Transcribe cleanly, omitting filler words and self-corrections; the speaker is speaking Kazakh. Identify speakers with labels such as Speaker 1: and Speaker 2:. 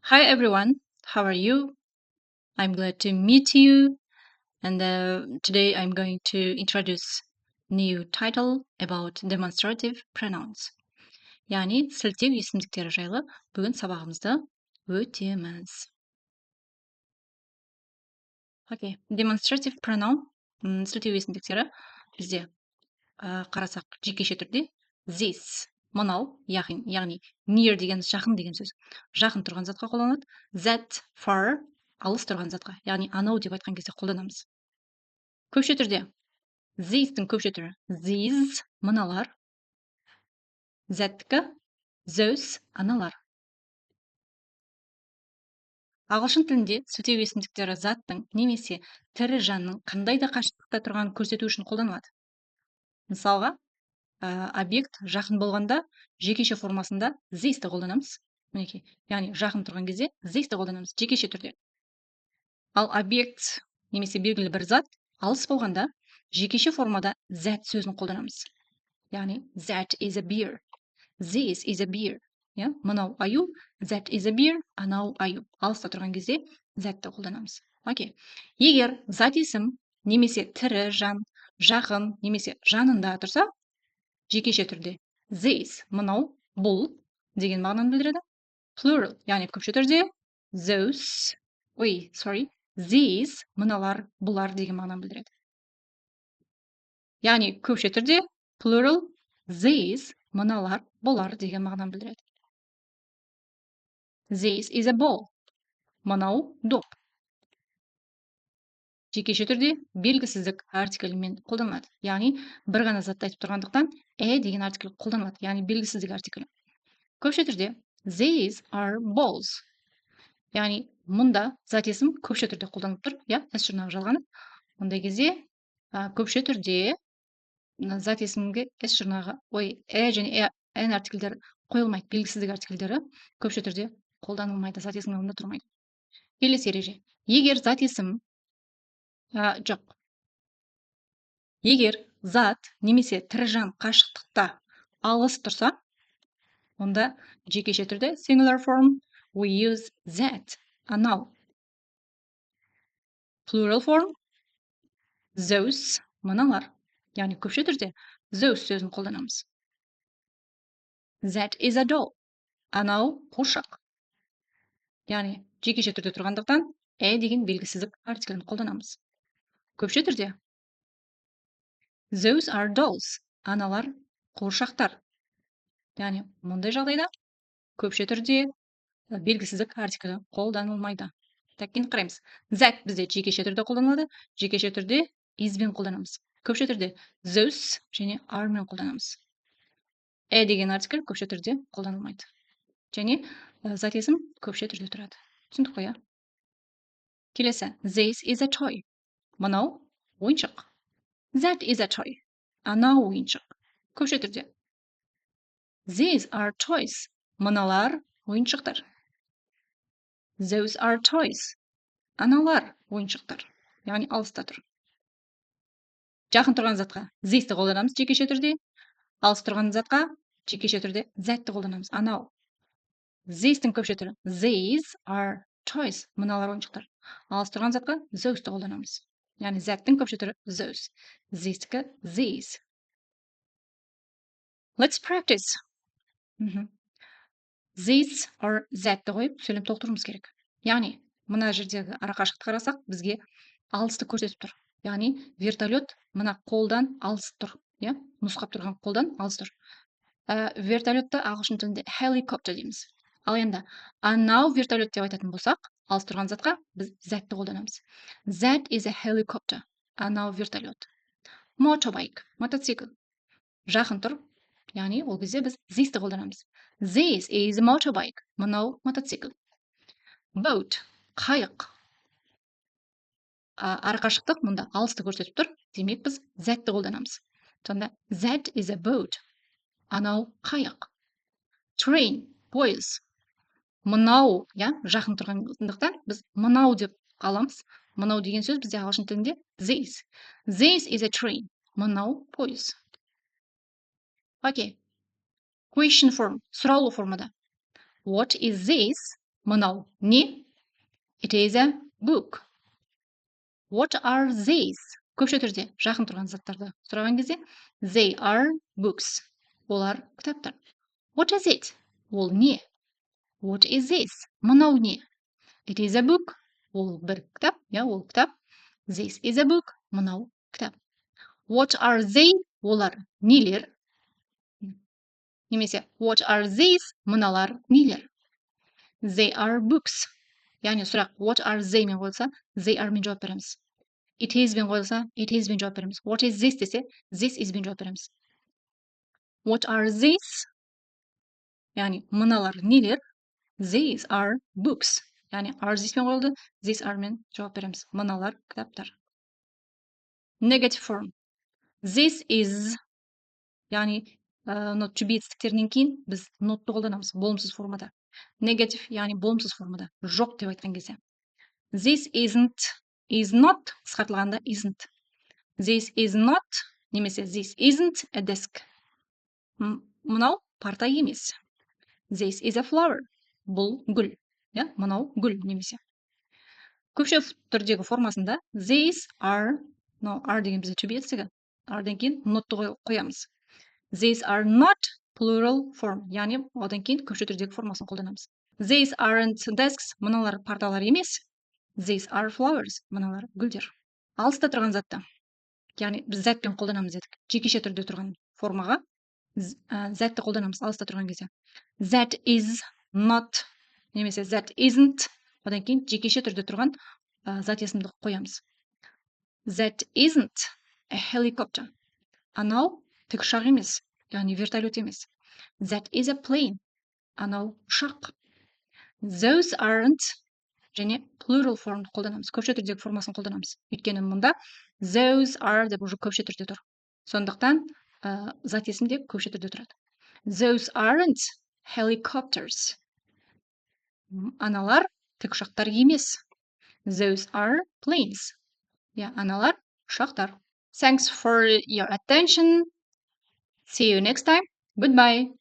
Speaker 1: Hi everyone, how are you? I'm glad to meet you, and today I'm going to introduce new title about demonstrative pronouns. Yani сілтеу есімдіктері жайлы бүгін сабағымызды өтеміз. Окей, demonstrative pronoun сілтеу есімдіктері бізде қарасақ жекеше түрде this, мынау, яғни near деген жақын деген сөз. Жақын тұрған затқа қолданылады. That, far, алыс тұрған затқа, яғни анау деп айтқан кезде қолданамыз. Көпше түрде these-тің көпше түрі these, мыналар. That-тікі those, аналар. Ағылшын тілінде сілтеу есімдіктері заттың немесе тірі жанның қандай да қашықтықта тұрғанын көрсету үшін қолданылады. Мысалға, объект жақын болғанда жекеше формасында this-ті қолданамыз. Мінекей, яғни жақын тұрған кезде this-ті қолданамыз жекеше түрде. Ал объект немесе белгілі бір зат алыс болғанда жекеше формада that сөзін қолданамыз. Яғни that is a beer. This is a beer. Мынау аю, that is a beer, анау аю. Алыста тұрған кезде that-ті қолданамыз. Окей. Егер зат есім немесе тірі жан, жақын немесе жанында тұрса, жекеше түрде this, мынау, бұл деген мағынаны білдіреді. Plural, яғни көпше түрде those, these, мыналар, бұлар деген мағынаны білдіреді. Яғни көпше түрде plural these, мыналар, бұлар деген мағынаны білдіреді. This is a ball. Мынау доп. Жекеше түрде белгісіздік артиклімен қолданылады. Яғни бір ғана затты айтып тұрғандықтан деген артикль қолданылады. Яғни белгісіздік артиклі. Көпше түрде these are balls. Яғни мұнда зат есім көпше түрде қолданылып тұр. S жұрнағы жалғанып. Мұндай кезде көпше түрде зат есімге S жұрнағы, және N артиклдері қойылмайды. Белгісіздік артиклдері көпше түрде қолданылмайды. Зат есімнің алдында тұрмайды. Келесі ереже. Егер зат есім Егер зат немесе тірі жан қашықтықта алыс тұрса, онда жекеше түрде singular form we use that, анау. Plural form those, мыналар. Яғни көпше түрде those сөзін қолданамыз. That is a doll. Анау қуыршақ. Яғни жекеше түрде тұрғандықтан деген белгісіздік артиклін қолданамыз. Көпше түрде those are dolls. Аналар қуыршақтар. Яғни мұндай жағдайда көпше түрде белгісіздік артиклі қолданылмайды. Тәккен қараймыз. That бізде жекеше түрде қолданылады. Жекеше түрде is-бен қолданамыз. Көпше түрде those және are-мен қолданамыз. Деген артикль көпше түрде қолданылмайды. Және зат есім көпше түрде тұрады. Түсіндік қой, Келесі. This is a toy. Мынау ойыншық. That is a toy. Анау ойыншық. Көпше түрде. These are toys. Мыналар ойыншықтар. Those are toys. Аналар ойыншықтар. Яғни алыста тұр. Жақын тұрған затқа this-ті қолданамыз жекеше түрде. Алыс тұрған затқа жекеше түрде that-ті қолданамыз. Анау. This-тің көпше түрі these are toys. Мыналар ойыншықтар. Алыс тұрған затқа those-ті қолданамыз. Яғни that-тің көпше түрі those. This-тікі these. Let's practice. This or that-ті қойып сөйлем толықтыруымыз керек. Яғни мына жердегі арақашықтықты қарасақ, бізге алысты көрсетіп тұр. Яғни вертолет мына қолдан алыс тұр. Нұсқап тұрған қолдан алыс тұр. Вертолетті ағылшын тілінде helicopter дейміз. Ал енді анау вертолет деп айтатын болсақ, алыс тұрған затқа біз that-ті қолданамыз. That is a helicopter. Анау вертолет. Motorbike, мотоцикл. Жақын тұр. Яғни ол кезде біз this-ті қолданамыз. This is a motorbike. Мынау мотоцикл. Boat, қайық. Арақашықтық мұнда алысты көрсетіп тұр. Демек біз that-ті қолданамыз. Сонда that is a boat. Анау қайық. Train, пойыз. Мынау, жақын тұрғандықтан біз мынау деп аламыз. Мынау деген сөз бізде ағылшын тілінде this. This is a train. Мынау пойыз. Окей. Question form, сұраулы формада. What is this? Мынау не? It is a book. What are these? Көпше түрде жақын тұрған заттарды сұраған кезде they are books. Олар кітаптар. What is it? Ол не? What is this? Мынау не? It is a book. Ол бір кітап, ол кітап. This is a book. Мынау кітап. What are they? Олар нелер? Немесе what are these? Мыналар нелер? They are books. Яғни сұрақ what are they мен қойылса, they are мен жауап береміз. It is бен қойылса, it is бен жауап береміз. What is this десе, this is бен жауап береміз. What are these? Яғни мыналар нелер? These are books. Яғни are this бен қойылды, these are мен жауап береміз. Мыналар кітаптар. Negative form. This is. Яғни not to be етістіктерінен кейін біз notты қолданамыз болымсыз формада. Negative яғни болымсыз формада. Жоқ деп айтқан кезде. This isn't, is not қысқартылғанда isn't. This is not немесе this isn't a desk. Мынау парта емес. This is a flower. Бұл гүл. Мынау гүл немесе. Көпше түрдегі формасында these are, are деген бізде to be етістігі. Арден кейін notты қоямыз. These are not plural form. Яғни одан кейін көпше түрдегі формасын қолданамыз. These aren't desks. Мыналар парталар емес. These are flowers. Мыналар гүлдер. Алыста тұрған затты. Яғни біз зәтпен қолданамыз дедік. Жекеше түрде тұрған формаға зәтті қолданамыз алыста тұрған кезде. That is not немесе that isn't. Одан кейін жекеше түрде тұрған зат есімді қоямыз. That isn't a helicopter. Анау тікұшақ емес. Яғни вертолет емес. That is a plane. Анау ұшақ. Those aren't және plural form қолданамыз. Көпше түрдегі формасын қолданамыз. Өйткені мұнда those are деп уже көпше түрде тұр. Сондықтан зат есімде көпше түрде тұрады. Those aren't helicopters. Аналар тікұшақтар емес. Those are planes. Аналар ұшақтар. Thanks for your attention. See you next time. Goodbye.